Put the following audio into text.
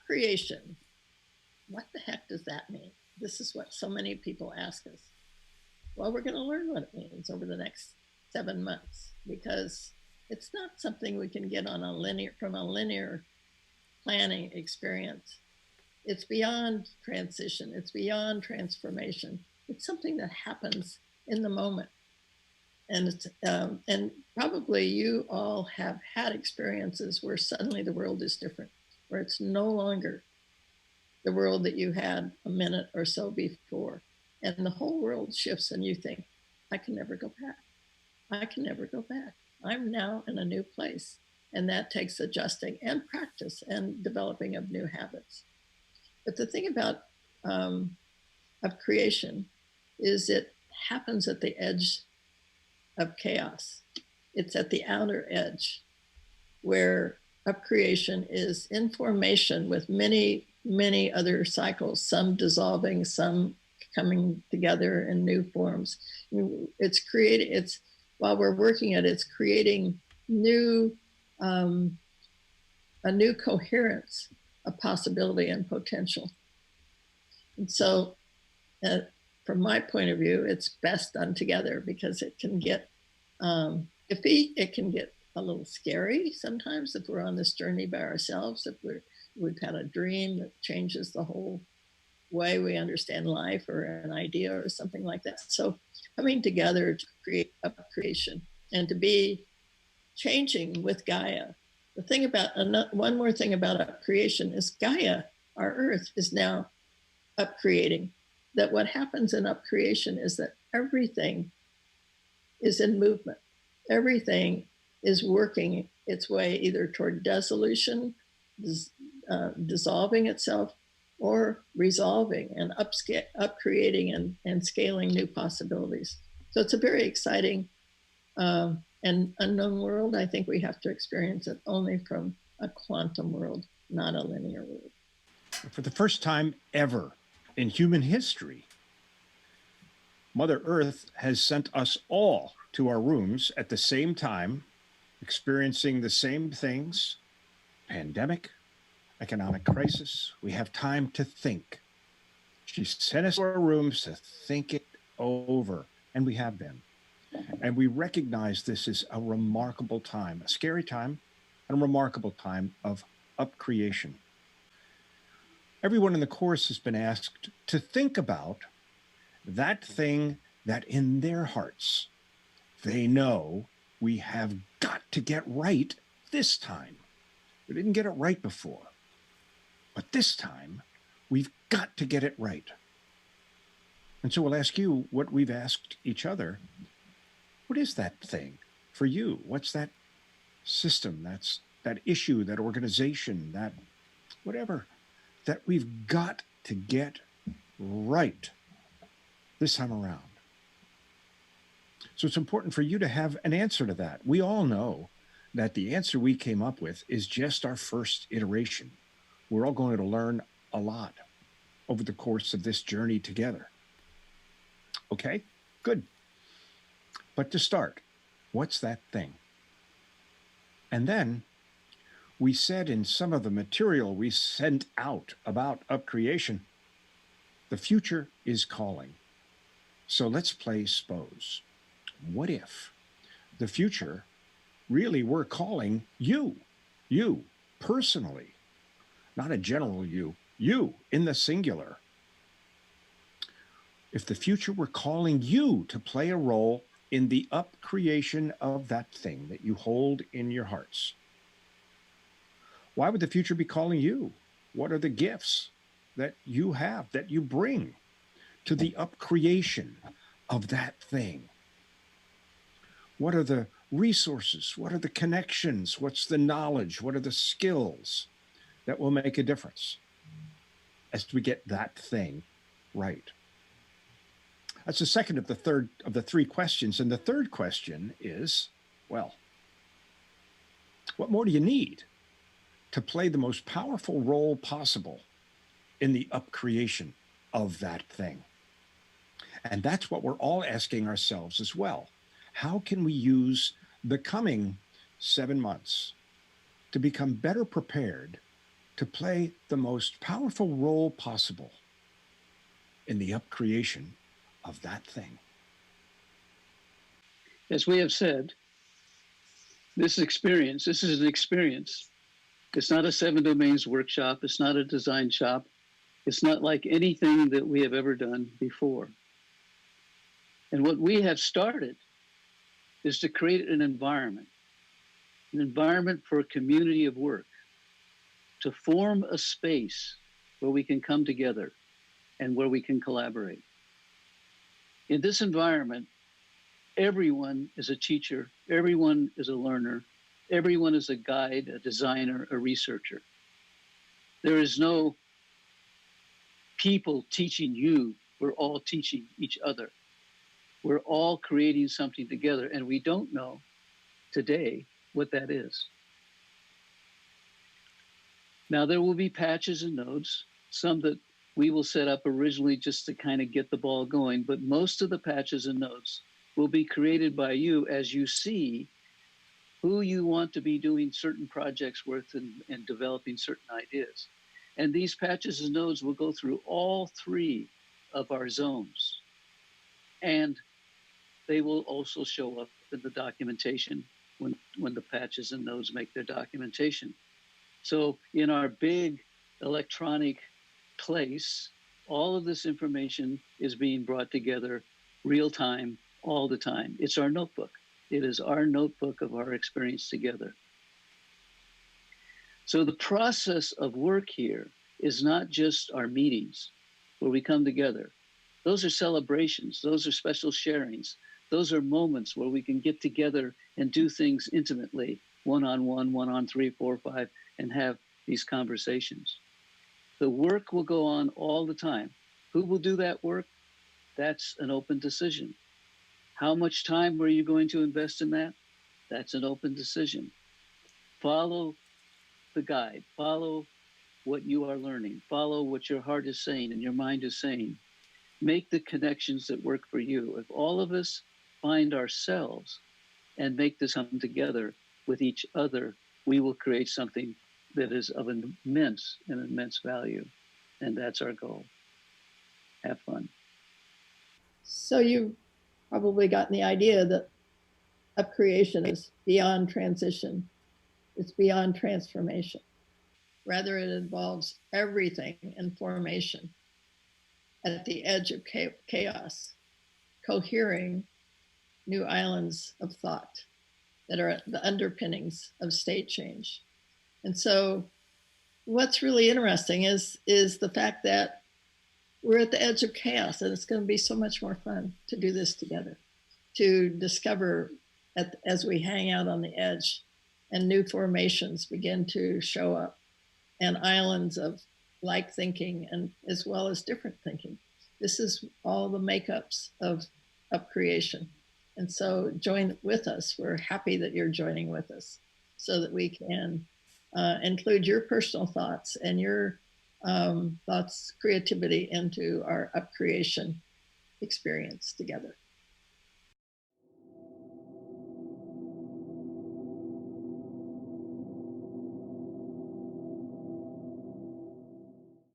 upCreation. What the heck does that mean? This is what so many people ask us. Well, we're going to learn what it means over the next 7 months, because it's not something we can get on from a linear planning experience. It's beyond transition. It's beyond transformation. It's something that happens in the moment. And probably you all have had experiences where suddenly the world is different, where it's no longer the world that you had a minute or so before. And the whole world shifts and you think, I can never go back. I can never go back. I'm now in a new place. And that takes adjusting and practice and developing of new habits. But the thing about upCreation is it happens at the edge of chaos. It's at the outer edge where upCreation is in formation with many, many other cycles, some dissolving, some coming together in new forms. While we're working at it, it's creating a new coherence of possibility and potential. And so from my point of view, it's best done together, because it can get iffy. It can get a little scary sometimes if we're on this journey by ourselves, if we've had a dream that changes the whole way we understand life, or an idea or something like that. So coming together to create upCreation and to be changing with Gaia. One more thing about upCreation is Gaia, our Earth, is now upCreating. That what happens in upCreation is that everything is in movement. Everything is working its way either toward dissolution, dissolving itself, or resolving and upCreating and scaling new possibilities. So it's a very exciting and unknown world. I think we have to experience it only from a quantum world, not a linear world. For the first time ever in human history, Mother Earth has sent us all to our rooms at the same time, experiencing the same things: pandemic, economic crisis. We have time to think. She sent us to our rooms to think it over, and we have been. And we recognize this is a remarkable time, a scary time, and a remarkable time of upCreation. Everyone in the course has been asked to think about that thing that in their hearts they know we have got to get right this time. We didn't get it right before, but this time we've got to get it right. And so we'll ask you what we've asked each other. What is that thing for you? What's that system, that issue, that organization, that whatever, that we've got to get right this time around? So it's important for you to have an answer to that. We all know that the answer we came up with is just our first iteration. We're all going to learn a lot over the course of this journey together. Okay, good. But to start, what's that thing? And then we said in some of the material we sent out about upCreation, the future is calling. So let's play suppose. What if the future really were calling you personally, not a general you in the singular? If the future were calling you to play a role in the upCreation of that thing that you hold in your hearts, why would the future be calling you? What are the gifts that you have, that you bring to the upCreation of that thing? What are the resources? What are the connections? What's the knowledge? What are the skills that will make a difference as we get that thing right? That's the second of the three questions. And the third question is, well, what more do you need to play the most powerful role possible in the upCreation of that thing? And that's what we're all asking ourselves as well. How can we use the coming 7 months to become better prepared to play the most powerful role possible in the upcreation of that thing. As we have said, this is an experience. It's not a 7 domains workshop. It's not a design shop. It's not like anything that we have ever done before. And what we have started is to create an environment for a community of work, to form a space where we can come together and where we can collaborate. In this environment, everyone is a teacher, everyone is a learner, everyone is a guide, a designer, a researcher. There is no people teaching you, we're all teaching each other. We're all creating something together, and we don't know today what that is. Now, there will be patches and nodes, some that we will set up originally just to kind of get the ball going, but most of the patches and nodes will be created by you as you see who you want to be doing certain projects with and developing certain ideas. And these patches and nodes will go through all 3 of our zones. And they will also show up in the documentation when the patches and nodes make their documentation. So in our big electronic place, all of this information is being brought together real time, all the time. It's our notebook. It is our notebook of our experience together. So the process of work here is not just our meetings where we come together. Those are celebrations. Those are special sharings. Those are moments where we can get together and do things intimately, one-on-one, 1-on-3, 4, 5, and have these conversations. The work will go on all the time. Who will do that work? That's an open decision. How much time are you going to invest in that? That's an open decision. Follow the guide. Follow what you are learning. Follow what your heart is saying and your mind is saying. Make the connections that work for you. If all of us find ourselves and make this come together with each other, we will create something that is of immense value. And that's our goal. Have fun. So you've probably gotten the idea that upCreation is beyond transition. It's beyond transformation. Rather, it involves everything in formation at the edge of chaos, cohering new islands of thought that are the underpinnings of state change. And so what's really interesting is the fact that we're at the edge of chaos, and it's going to be so much more fun to do this together, to discover as we hang out on the edge and new formations begin to show up, and islands of like thinking and as well as different thinking. This is all the makeups of upCreation. And so join with us. We're happy that you're joining with us so that we can include your personal thoughts and your thoughts, creativity into our upCreation experience together.